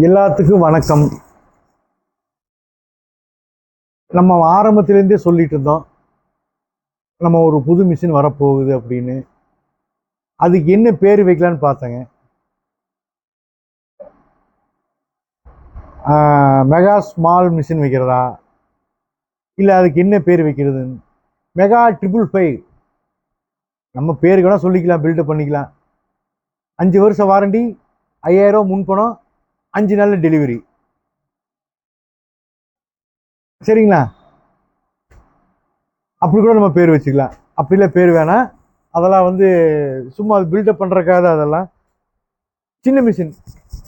எல்லாத்துக்கும் வணக்கம். நம்ம ஆரம்பத்திலேருந்தே சொல்லிட்டு இருந்தோம், நம்ம ஒரு புது மிஷின் வரப்போகுது அப்படின்னு. அதுக்கு என்ன பேர் வைக்கலான்னு பார்த்தேங்க. மெகா ஸ்மால் மிஷின் வைக்கிறதா, இல்லை அதுக்கு என்ன பேர் வைக்கிறது? மெகா 555 நம்ம பேருக்கு வேணால் சொல்லிக்கலாம், பில்டப் பண்ணிக்கலாம். 5 வருஷம் வாரண்டி, 5000 முன்பணம், 5 நாள் டெலிவரி. சரிங்களா? அப்படி கூட நம்ம பேர் வச்சுக்கலாம். அப்படிலாம் பேர் வேணாம். அதெல்லாம் சும்மா பில்டப் பண்ணுறக்காக அதெல்லாம். சின்ன மிஷின்,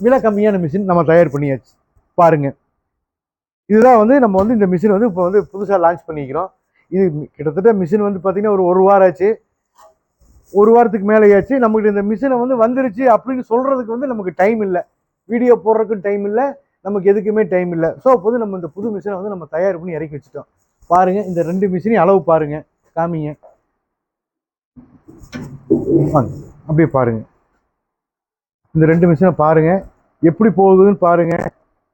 விலை கம்மியான மிஷின் நம்ம தயார் பண்ணியாச்சு. பாருங்க, இதுதான் நம்ம இந்த மிஷின் இப்போ புதுசாக லான்ச் பண்ணிக்கிறோம். இது கிட்டத்தட்ட மிஷின் பார்த்தீங்கன்னா ஒரு வாரம் ஆச்சு. ஒரு வாரத்துக்கு மேலே ஆச்சு. நம்மகிட்ட இந்த மிஷினை வந்துருச்சு அப்படின்னு சொல்றதுக்கு நமக்கு டைம் இல்லை. வீடியோ போடுறதுக்கும் டைம் இல்லை, நமக்கு எதுக்குமே டைம் இல்லை. ஸோ அப்போது நம்ம இந்த புது மிஷினை நம்ம தயார் பண்ணி இறக்கி வச்சுட்டோம். பாருங்க, இந்த 2 மிஷினையும் அளவு பாருங்க, காமிங்க. அப்படியே பாருங்க, இந்த 2 மிஷினை பாருங்க எப்படி போகுதுன்னு பாருங்க.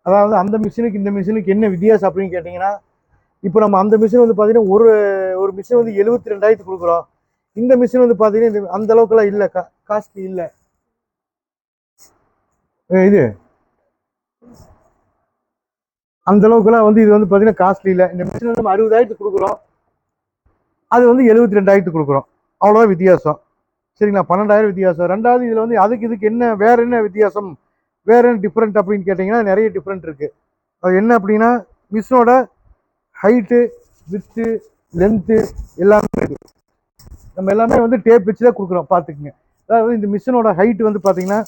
அதாவது அந்த மிஷினுக்கு இந்த மிஷினுக்கு என்ன வித்தியாசம் அப்படின்னு கேட்டிங்கன்னா, இப்போ நம்ம அந்த மிஷின் பார்த்தீங்கன்னா ஒரு மிஷின் 72,000 கொடுக்குறோம். இந்த மிஷின் பார்த்தீங்கன்னா அந்த அளவுக்குலாம் இல்லை, காஸ்ட்லி இல்லை. இது அந்த அளவுக்குலாம் இது பார்த்தீங்கன்னா காஸ்ட்லி இல்லை. இந்த மிஷின் நம்ம 60,000 கொடுக்குறோம், அது 72,000 கொடுக்குறோம். அவ்வளோதான் வித்தியாசம். சரிங்களா? 12,000 வித்தியாசம். ரெண்டாவது இதில் அதுக்கு இதுக்கு என்ன வேற என்ன வித்தியாசம், வேற என்ன டிஃப்ரெண்ட் அப்படின்னு கேட்டிங்கன்னா நிறைய டிஃப்ரெண்ட் இருக்கு. அது என்ன அப்படின்னா, மிஷினோட ஹைட்டு, வித்து, லென்த்து எல்லாமே இருக்கு. நம்ம எல்லாமே டேப் வச்சு தான் கொடுக்குறோம், பார்த்துக்குங்க. அதாவது இந்த மிஷினோட ஹைட் பார்த்தீங்கன்னா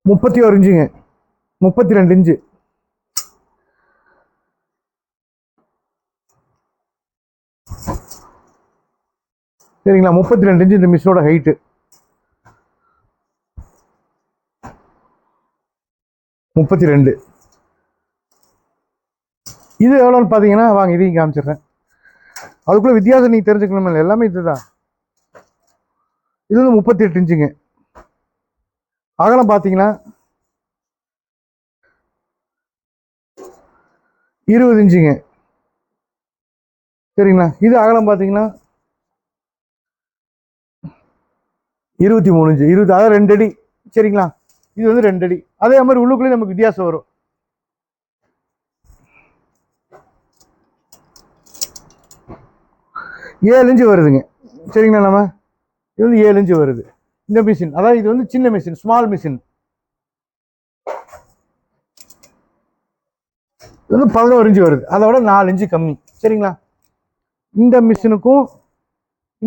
31 இன்ச்சுங்க, 32 இன்ச்சு. சரிங்களா? 32 இன்ச்சு இந்த மிஷினோட ஹைட்டு. 32. இது எவ்வளோன்னு பார்த்தீங்கன்னா, வாங்க இதையும் காமிச்சிடுறேன். அதுக்குள்ள வித்தியாசம் நீங்க தெரிஞ்சுக்கணும். எல்லாமே இதுதான். இது 38 இன்ச்சுங்க. அகலம் பார்த்தீங்கன்னா 20 இன்ச்சுங்க. சரிங்களா? இது அகலம் பார்த்தீங்கன்னா 23 இன்ச்சு. 20, அதாவது 2 அடி. சரிங்களா? இது 2 அடி. அதே மாதிரி உள்ளுக்குள்ளே நமக்கு வித்தியாசம் வரும். ஏழு இன்ச்சு வருதுங்க. சரிங்களா? நம்ம இது 7 இன்ச்சு வருது இந்த மிஷின். அதாவது இது சின்ன மிஷின், ஸ்மால் மிஷின். இது 11 இன்ச்சு வருது, அதோட 4 இன்ச்சு கம்மி. சரிங்களா? இந்த மிஷினுக்கும்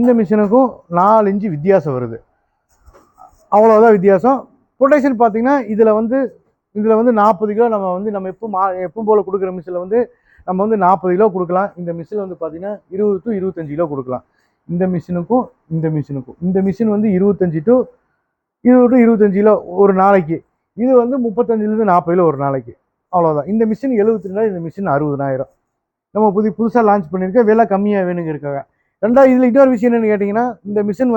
இந்த மிஷினுக்கும் 4 இன்ச்சு வித்தியாசம் வருது. அவ்வளோதான் வித்தியாசம். பொட்டேஷன் பார்த்தீங்கன்னா இதில் இதில் 40 கிலோ நம்ம எப்பவும் போல் கொடுக்குற மிஷினில் நம்ம 40 கிலோ கொடுக்கலாம். இந்த மிஷின் பார்த்தீங்கன்னா 20 to 25 கிலோ கொடுக்கலாம். இந்த மிஷினுக்கும் இந்த மிஷினுக்கும் இந்த மிஷின் 25 to 25 கிலோ ஒரு நாளைக்கு. இது 35லேருந்து 40 கிலோ ஒரு நாளைக்கு. அவ்வளோதான். இந்த மிஷின் 72,000, இந்த மிஷின் 60,000. நம்ம புதுசாக லான்ச் பண்ணியிருக்க, விலை கம்மியாக வேணுங்க இருக்காங்க. ரெண்டாவது இதில் இன்னொரு விஷயம் என்னென்னு கேட்டிங்கன்னா, இந்த மிஷின்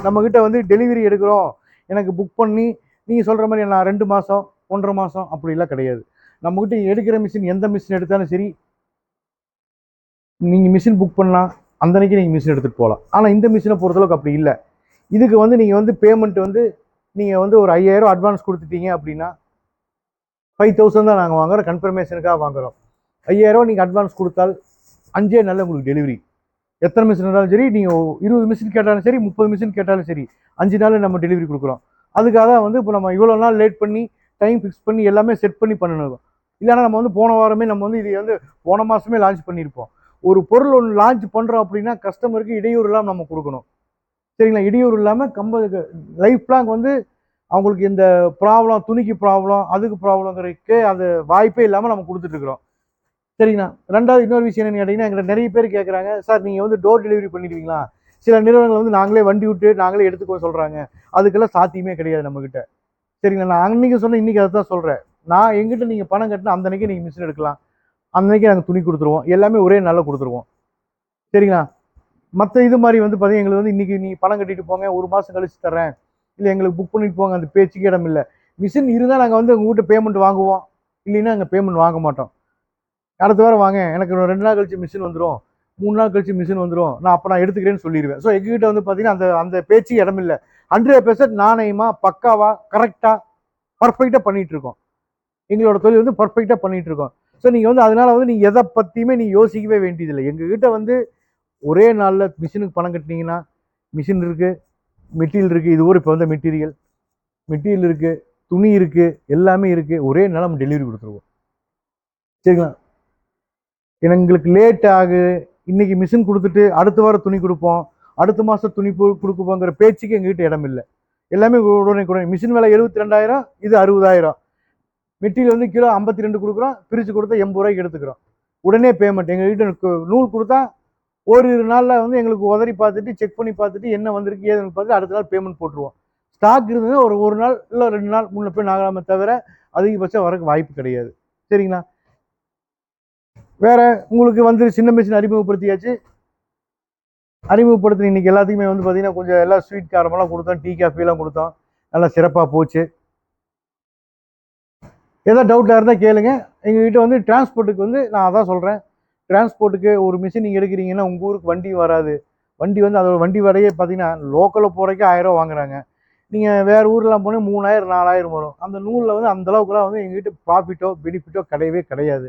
நம்மக்கிட்ட டெலிவரி எடுக்கிறோம், எனக்கு புக் பண்ணி நீங்கள் சொல்கிற மாதிரி நான் 2 மாதம் 1.5 மாதம் அப்படிலாம் கிடையாது. நம்மக்கிட்ட எடுக்கிற மிஷின் எந்த மிஷின் எடுத்தாலும் சரி, நீங்கள் மிஷின் புக் பண்ணலாம், அந்த அன்றைக்கி நீங்கள் மிஷின் எடுத்துகிட்டு போகலாம். ஆனால் இந்த மிஷினை பொறுத்தளவுக்கு அப்படி இல்லை. இதுக்கு நீங்கள் பேமெண்ட் நீங்கள் ஒரு 5,000 அட்வான்ஸ் கொடுத்துட்டீங்க அப்படின்னா 5,000 தான் நாங்கள் வாங்குகிறோம், கன்ஃபர்மேஷனுக்காக வாங்குகிறோம். 5,000 நீங்கள் அட்வான்ஸ் கொடுத்தால் 5 நாளில் உங்களுக்கு டெலிவரி. எத்தனை மிஷின் இருந்தாலும் சரி, நீங்கள் 20 மிஷின் கேட்டாலும் சரி, 30 மிஷின் கேட்டாலும் சரி, 5 நாளில் நம்ம டெலிவரி கொடுக்குறோம். அதுக்காக தான் இப்போ நம்ம இவ்வளோ நாள் லேட் பண்ணி டைம் ஃபிக்ஸ் பண்ணி எல்லாமே செட் பண்ணி பண்ணணும். இல்லைனா நம்ம போன வாரமே நம்ம இது போன மாதமே லான்ச் பண்ணியிருப்போம். ஒரு பொருள் ஒன்று லான்ச் பண்ணுறோம் அப்படின்னா கஸ்டமருக்கு இடையூறு இல்லாமல் நம்ம கொடுக்கணும். சரிங்களா? இடையூறு இல்லாமல் லைஃப் லாங் அவங்களுக்கு இந்த ப்ராப்ளம், துணிக்கு ப்ராப்ளம், அதுக்கு ப்ராப்ளங்கிறதுக்கு அது வாய்ப்பே இல்லாமல் நம்ம கொடுத்துட்ருக்குறோம். சரிங்களா? ரெண்டாவது இன்னொரு விஷயம் என்னன்னு கேட்டிங்கன்னா, எங்களை நிறைய பேர் கேட்குறாங்க, சார் நீங்கள் டோர் டெலிவரி பண்ணிடுவீங்களா? சில நிறுவனங்கள் வந்து நாங்களே வண்டி விட்டு நாங்களே எடுத்துக்கோ சொல்கிறாங்க. அதுக்கெல்லாம் சாத்தியமே கிடையாது நம்மக்கிட்ட. சரிங்களா? நான் அன்றைக்கி சொன்னேன், இன்றைக்கி அதை தான் சொல்கிறேன். நான் எங்கிட்ட நீங்கள் பணம் கட்டினா அந்த அன்றைக்கி நீங்கள் மிஷின் எடுக்கலாம். அன்றைக்கி நாங்கள் துணி கொடுத்துருவோம். எல்லாமே ஒரே நாளில் கொடுத்துருவோம். சரிங்களா? மற்ற இது மாதிரி வந்து பார்த்தீங்கன்னா எங்களுக்கு வந்து இன்றைக்கி நீங்கள் பணம் கட்டிட்டு போங்க, 1 மாதம் கழிச்சு தர்றேன், இல்லை எங்களுக்கு புக் பண்ணிட்டு போங்க, அந்த பேச்சுக்கு இடம் இல்லை. மிஷின் இருந்தால் நாங்கள் வந்து உங்கள்கிட்ட பேமெண்ட் வாங்குவோம், இல்லைன்னா அங்கே பேமெண்ட் வாங்க மாட்டோம். அடுத்த வாரம் வாங்க, எனக்கு 2 நாள் கழிச்சு மிஷின் வந்துடும், 3 நாள் கழிச்சு மிஷின் வந்துடும், நான் எடுத்துக்கிறேன்னு சொல்லிடுவேன். ஸோ எங்ககிட்ட வந்து பார்த்தீங்கன்னா அந்த அந்த பேச்சு இடம் இல்லை. 100% நாணயமாக பக்காவாக கரெக்டாக பர்ஃபெக்டாக பண்ணிகிட்டு இருக்கோம். எங்களோட தொழில் வந்து பர்ஃபெக்டாக பண்ணிகிட்டு இருக்கோம். ஸோ நீங்கள் வந்து அதனால வந்து நீங்கள் எதை பற்றியுமே நீங்கள் யோசிக்கவே வேண்டியதில்லை. எங்ககிட்ட வந்து ஒரே நாளில் மிஷினுக்கு பணம் கட்டினீங்கன்னா மிஷின் இருக்குது, மெட்டீரியல் இருக்குது. இது ஒரு இப்போ வந்து மெட்டீரியல் இருக்குது, துணி இருக்குது, எல்லாமே இருக்குது. ஒரே நாள் நம்ம டெலிவரி கொடுத்துருவோம். சரிங்களா? எங்களுக்கு லேட் ஆகு, இன்னைக்கு மிஷின் கொடுத்துட்டு அடுத்த வாரம் துணி கொடுப்போம், அடுத்த மாதம் துணி கொடுக்குப்போங்கிற பேச்சுக்கு எங்ககிட்ட இடம் இல்லை. எல்லாமே உடனே மிஷின் விலை 72,000, இது 60,000. மெட்டீரியல் வந்து கிலோ 52 கொடுக்குறோம், பிரித்து கொடுத்தா 80 ரூபாய்க்கு எடுத்துக்கிறோம். உடனே பேமெண்ட். எங்ககிட்ட நூல் கொடுத்தா ஒரு நாளில் வந்து எங்களுக்கு உதறி பார்த்துட்டு செக் பண்ணி பார்த்துட்டு என்ன வந்திருக்கு ஏதுன்னு பார்த்துட்டு அடுத்த நாள் பேமெண்ட் போட்டுருவோம். ஸ்டாக் இருந்ததுன்னா ஒரு நாள் இல்லை 2 நாள் முன்ன போய் ஆகலாமே தவிர அதிகபட்சம் வரக்கு வாய்ப்பு கிடையாது. சரிங்களா? வேற உங்களுக்கு வந்து சின்ன மிஷின் அறிமுகப்படுத்தியாச்சு. அறிமுகப்படுத்தி இன்னைக்கு எல்லாத்துக்குமே வந்து பார்த்தீங்கன்னா கொஞ்சம் எல்லாம் ஸ்வீட் காரமெல்லாம் கொடுத்தோம், டீ காஃபிலாம் கொடுத்தோம், நல்லா சிறப்பாக போச்சு. ஏதாவது டவுட்டாக இருந்தால் கேளுங்க. எங்ககிட்ட வந்து டிரான்ஸ்போர்ட்டுக்கு வந்து நான் அதான் சொல்கிறேன், டிரான்ஸ்போர்ட்டுக்கு ஒரு மிஷின் நீங்கள் எடுக்கிறீங்கன்னா உங்கள் ஊருக்கு வண்டி வராது. வண்டி வந்து அதோட வண்டி வரையே பார்த்தீங்கன்னா லோக்கலில் போகிறக்கே 1000 ரூபா வாங்குறாங்க. நீங்கள் வேறு ஊர்லாம் போனால் 3000 4000 வரும். அந்த நூலில் வந்து அந்த அளவுக்குலாம் வந்து எங்ககிட்ட ப்ராஃபிட்டோ பெனிஃபிட்டோ கிடையவே கிடையாது.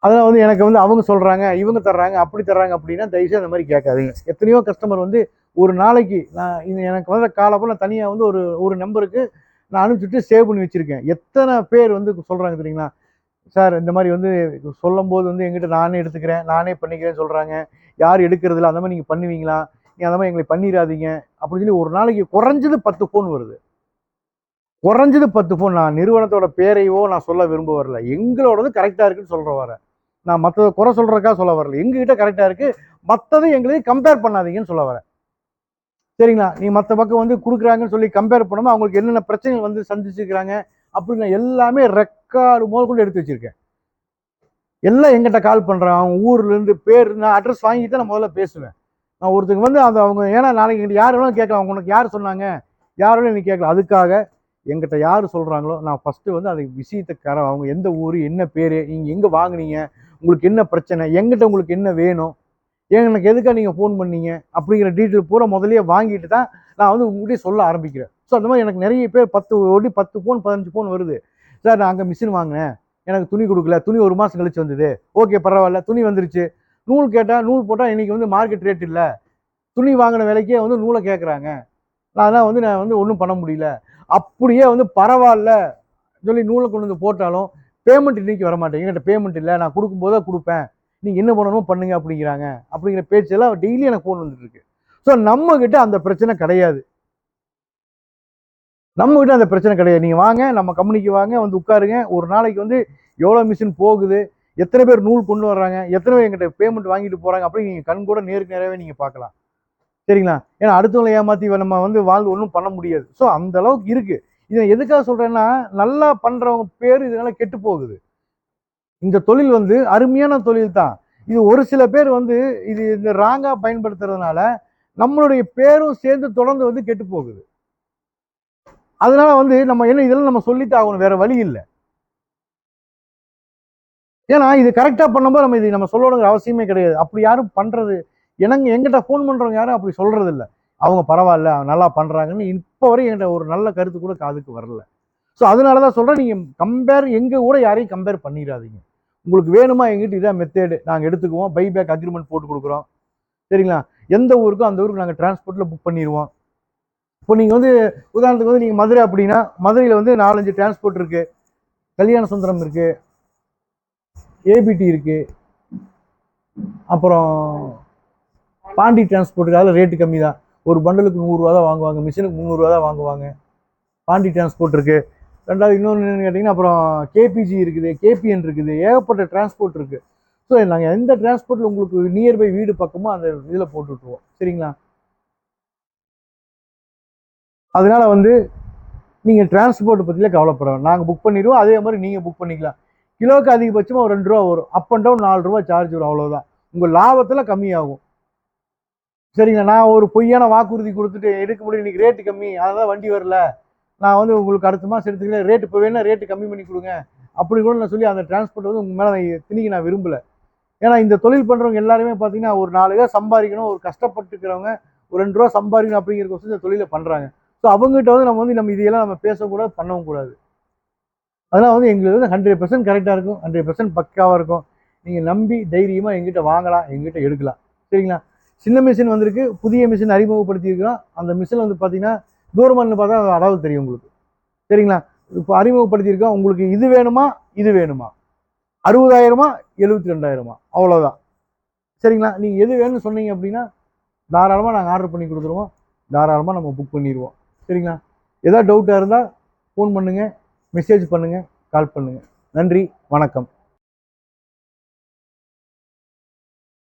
அதெல்லாம் வந்து எனக்கு வந்து அவங்க சொல்கிறாங்க, இவங்க தர்றாங்க, அப்படி தர்றாங்க அப்படின்னா தயவுசெய்து அந்த மாதிரி கேட்காதீங்க. எத்தனையோ கஸ்டமர் வந்து ஒரு நாளைக்கு நான் இது எனக்கு வந்த காலப்போ நான் தனியாக வந்து ஒரு நம்பருக்கு நான் அனுப்பிச்சுட்டு சேவ் பண்ணி வச்சுருக்கேன். எத்தனை பேர் வந்து சொல்கிறாங்க தெரியுங்களா? சார் இந்த மாதிரி வந்து சொல்லும்போது வந்து எங்கிட்ட நானே எடுத்துக்கிறேன், நானே பண்ணிக்கிறேன்னு சொல்கிறாங்க, யாரும் எடுக்கிறதில்ல, அந்த மாதிரி நீங்கள் பண்ணுவீங்களா? நீங்கள் அந்த மாதிரி எங்களை பண்ணிடாதீங்க அப்படின்னு சொல்லி ஒரு நாளைக்கு குறைஞ்சது 10 ஃபோன் வருது. குறைஞ்சது 10 ஃபோன். நான் நிறுவனத்தோட பேரையோ நான் சொல்ல விரும்ப வரல, எங்களோடது கரெக்டாக இருக்குன்னு சொல்கிற வரேன். நான் மற்றதை குறை சொல்கிறதுக்காக சொல்ல வரல, எங்ககிட்ட கரெக்டாக இருக்குது, மற்றதை எங்களையும் கம்பேர் பண்ணாதீங்கன்னு சொல்ல வரேன். சரிங்களா? நீ மற்ற பக்கம் வந்து கொடுக்குறாங்கன்னு சொல்லி கம்பேர் பண்ணாமல் அவங்களுக்கு என்னென்ன பிரச்சனைகள் வந்து சந்திச்சுக்கிறாங்க அப்படின்னு எல்லாமே ரெக்கார்டு முதல் கொண்டு எடுத்து வச்சிருக்கேன். எல்லாம் எங்கிட்ட கால் பண்ணுறான், அவங்க ஊர்லேருந்து பேர் நான் அட்ரஸ் வாங்கிட்டு தான் நான் முதல்ல பேசுவேன். நான் ஒருத்தங்க வந்து அது அவங்க ஏன்னா நாளைக்கு எங்கிட்ட யார் வேணாலும் கேட்கலாம், உனக்கு யார் சொன்னாங்க, யாரும் எனக்கு கேட்கலாம். அதுக்காக எங்கிட்ட யார் சொல்கிறாங்களோ நான் ஃபஸ்ட்டு வந்து அது விஷயத்தை அவங்க எந்த ஊர், என்ன பேர், நீங்கள் எங்கே வாங்குனீங்க, உங்களுக்கு என்ன பிரச்சனை, எங்கிட்ட உங்களுக்கு என்ன வேணும், எனக்கு எதுக்காக நீங்கள் ஃபோன் பண்ணீங்க அப்படிங்கிற டீட்டெயில் பூரா முதல்லயே வாங்கிட்டு தான் நான் வந்து உங்கள்கிட்ட சொல்ல ஆரம்பிக்கிறேன். ஸோ அந்த மாதிரி எனக்கு நிறைய பேர் 10 ஃபோன் 15 ஃபோன் வருது. சார் நான் அங்கே மிஷின் வாங்கினேன், எனக்கு துணி கொடுக்கல, துணி 1 மாதம் கழிச்சு வந்தது, ஓகே பரவாயில்ல, துணி வந்துருச்சு, நூல் கேட்டால் நூல் போட்டால் இன்றைக்கி வந்து மார்க்கெட் ரேட் இல்லை, துணி வாங்கின விலைக்கே வந்து நூலை கேட்குறாங்க, நான் வந்து ஒன்றும் பண்ண முடியல, அப்படியே வந்து பரவாயில்ல சொல்லி நூலை கொண்டு வந்து போட்டாலும் பேமெண்ட் இன்னைக்கு வர மாட்டேங்க, என்கிட்ட பேமெண்ட் இல்லை, நான் கொடுக்கும்போது தான் கொடுப்பேன், நீங்கள் என்ன பண்ணணும் பண்ணுங்க அப்படிங்கிறாங்க. அப்படிங்கிற பேச்செல்லாம் டெய்லி எனக்கு ஃபோன் வந்துட்டு இருக்கு. ஸோ நம்மகிட்ட அந்த பிரச்சனை கிடையாது. நம்மகிட்ட அந்த பிரச்சனை கிடையாது. நீங்கள் வாங்க, நம்ம கம்பெனிக்கு வாங்க, வந்து உட்காருங்க. ஒரு நாளைக்கு வந்து எவ்வளோ மிஷின் போகுது, எத்தனை பேர் நூல் கொண்டு வர்றாங்க, எத்தனை பேர் எங்கிட்ட பேமெண்ட் வாங்கிட்டு போகிறாங்க அப்படின்னு நீங்கள் கண் கூட நேருக்கு நேராகவே நீங்கள் பார்க்கலாம். சரிங்களா? ஏன்னா அடுத்தவங்களை ஏமாற்றி நம்ம வந்து வாழ்ந்து ஒன்றும் பண்ண முடியாது. ஸோ அந்த அளவுக்கு இருக்குது. இதை எதுக்காக சொல்கிறேன்னா, நல்லா பண்ணுறவங்க பேர் இதனால கெட்டு போகுது. இந்த தொழில் வந்து அருமையான தொழில் தான். இது ஒரு சில பேர் வந்து இந்த ராங்கா பயன்படுத்துறதுனால நம்மளுடைய பேரும் சேர்ந்து தொடர்ந்து வந்து கெட்டு போகுது. அதனால வந்து நம்ம என்ன இதெல்லாம் நம்ம சொல்லித்தான் ஆகணும், வேற வழி இல்லை. ஏன்னா இது கரெக்டா பண்ணும்போது நம்ம இது நம்ம சொல்லணுங்கிற அவசியமே கிடையாது. அப்படி யாரும் பண்றது எங்கிட்ட ஃபோன் பண்றவங்க யாரும் அப்படி சொல்றது இல்லை. அவங்க பரவாயில்ல, நல்லா பண்றாங்கன்னு இப்போ வரை என்கிட்ட ஒரு நல்ல கருத்து கூட காதுக்கு வரல. ஸோ அதனாலதான் சொல்றேன், நீங்க எங்க கூட யாரையும் கம்பேர் பண்ணிடாதீங்க. உங்களுக்கு வேணுமா எங்கிட்ட இதான் மெத்தேடு, நாங்கள் எடுத்துக்குவோம், பைபேக் அக்ரிமெண்ட் போட்டு கொடுக்குறோம். சரிங்களா? எந்த ஊருக்கும் அந்த ஊருக்கு நாங்கள் டிரான்ஸ்போர்ட்டில் புக் பண்ணிடுவோம். இப்போ நீங்கள் வந்து உதாரணத்துக்கு வந்து நீங்கள் மதுரை அப்படின்னா மதுரையில் வந்து 4-5 டிரான்ஸ்போர்ட் இருக்குது. கல்யாண சுந்தரம் இருக்குது, ஏபிடி இருக்குது, அப்புறம் பாண்டி டிரான்ஸ்போர்ட்டுக்கு அதில் ரேட்டு கம்மி தான். ஒரு பண்டலுக்கு 100 ரூபா தான் வாங்குவாங்க, மிஷினுக்கு 300 ரூபா தான் வாங்குவாங்க. பாண்டி டிரான்ஸ்போர்ட் இருக்குது. ரெண்டாவது இன்னொன்று என்னென்னு கேட்டிங்கன்னா அப்புறம் கேபிஜி இருக்குது, கேபிஎன் இருக்குது, ஏகப்பட்ட டிரான்ஸ்போர்ட் இருக்குது. ஸோ நாங்கள் எந்த டிரான்ஸ்போர்ட்டில் உங்களுக்கு நியர்பை வீடு பக்கமோ அந்த இதில் போட்டு விட்ருவோம். சரிங்களா? அதனால வந்து நீங்கள் டிரான்ஸ்போர்ட் பற்றிலாம் கவலைப்படணும். நாங்கள் புக் பண்ணிடுவோம். அதே மாதிரி நீங்கள் புக் பண்ணிக்கலாம். கிலோவுக்கு அதிகபட்சமாக ஒரு 2 ரூபா வரும். அப் அண்ட் டவுன் 4 ரூபா சார்ஜ் வரும். அவ்வளோதான். உங்கள் லாபத்தில் கம்மியாகும். சரிங்களா? நான் ஒரு பொய்யான வாக்குறுதி கொடுத்துட்டு எடுக்க முடியும், இன்னைக்கு ரேட்டு கம்மி, அதான் வண்டி வரல, நான் வந்து உங்களுக்கு அடுத்த மாதம் எடுத்துக்கிறேன், ரேட்டு இப்போ வேணா ரேட்டு கம்மி பண்ணி கொடுங்க அப்படி கூட நான் சொல்லி அந்த டிரான்ஸ்போர்ட் வந்து உங்கள் மேலே நான் திணிக்க நான் விரும்பலை. ஏன்னா இந்த தொழில் பண்ணுறவங்க எல்லாருமே பார்த்தீங்கன்னா ஒரு 4 பேர் சம்பாதிக்கணும், ஒரு கஷ்டப்பட்டுக்கிறவங்க ஒரு 2 ரூபா சம்பாதிக்கணும் அப்படிங்கிறத இந்த தொழிலை பண்ணுறாங்க. ஸோ அவங்ககிட்ட வந்து நம்ம இதெல்லாம் நம்ம பேசக்கூடாது, பண்ணவும் கூடாது. அதெல்லாம் வந்து எங்களுக்கு வந்து 100% கரெக்டாக இருக்கும், 100% பக்காவாக இருக்கும். நீங்கள் நம்பி தைரியமாக எங்கிட்ட வாங்கலாம், எங்கிட்ட எடுக்கலாம். சரிங்களா? சின்ன மிஷின் வந்திருக்கு, புதிய மிஷின் அறிமுகப்படுத்தியிருக்கிறோம். அந்த மிஷின் வந்து பார்த்தீங்கன்னா தூரமாக பார்த்தா அளவு தெரியும் உங்களுக்கு. சரிங்களா? இப்போ அறிமுகப்படுத்தியிருக்கோம். உங்களுக்கு இது வேணுமா, இது வேணுமா, 60,000மா 72,000மா, அவ்வளோதான். சரிங்களா? நீங்கள் எது வேணும்னு சொன்னீங்க அப்படின்னா தாராளமாக நாங்கள் ஆர்டர் பண்ணி கொடுத்துருவோம். தாராளமாக நம்ம புக் பண்ணிடுவோம். சரிங்களா? ஏதாவது டவுட்டாக இருந்தால் ஃபோன் பண்ணுங்கள், மெசேஜ் பண்ணுங்கள், கால் பண்ணுங்கள். நன்றி, வணக்கம்.